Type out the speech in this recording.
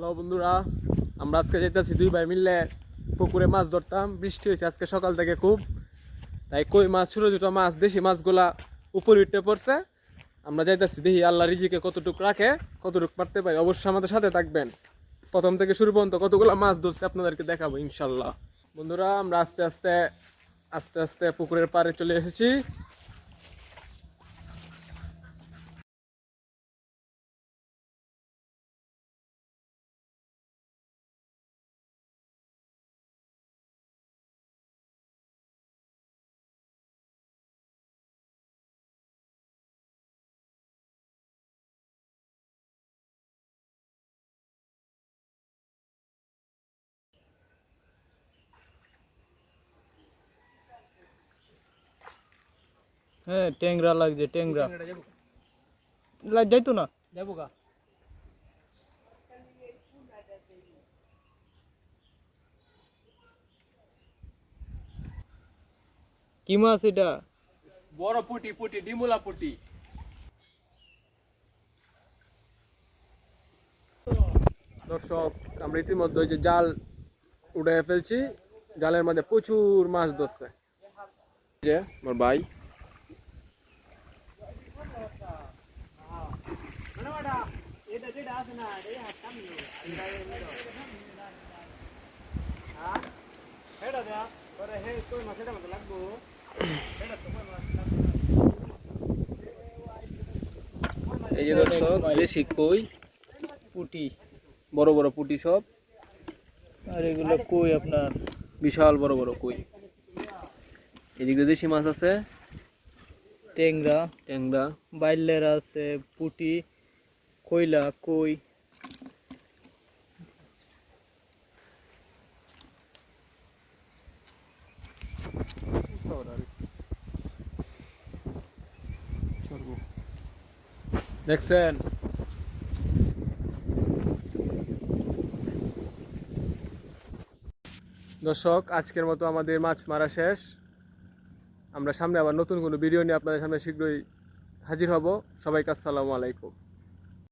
Hello বন্ধুরা, আমরা আজকে যাইতেছি দুই ভাই মিললে পুকুরে মাছ ধরতাম। বৃষ্টি হয়েছে আজকে সকাল থেকে খুব, তাই কই মাছ ছোটো ছোটো মাছ দেশি মাছগুলা উপরে উঠে পড়ছে। আমরা যাইতেছি, দেখি আল্লাহ রিজিকে কতটুকু রাখে, কতটুকু পারতে পারি। অবশ্যই আমাদের সাথে থাকবেন, প্রথম থেকে শুরু পর্যন্ত কতগুলো মাছ ধরছে আপনাদেরকে দেখাবো ইনশাল্লাহ। বন্ধুরা, আমরা আস্তে আস্তে আস্তে আস্তে পুকুরের পাড়ে চলে এসেছি। হ্যাঁ, ট্যাংরা লাগছে, ট্যাংরা লাগ যাইতো না। যাবো গা। কি মাছ এটা? বড় পুটি, পুটি ডিমুলা পুটি। দর্শক, আমরা ইতিমধ্যে ওই যে জাল উঠে ফেলছি, জালের মধ্যে প্রচুর মাছ ধরছে। যে আমার ভাই এই যে দর্শক, দেশি কই পুটি, বড় বড় পুটি সব, আর এগুলো কই আপনার বিশাল বড় বড় কই। এদিকে দেশি মাছ আছে, ট্যাংরা, ট্যাংরা, বাইলের আছে, পুটি, কইলা, কই। দেখছেন? দর্শক, আজকের মতো আমাদের মাছ মারা শেষ। আমরা সামনে আবার নতুন কোনো ভিডিও নিয়ে আপনাদের সামনে শীঘ্রই হাজির হব। সবাইকে আসসালামু আলাইকুম।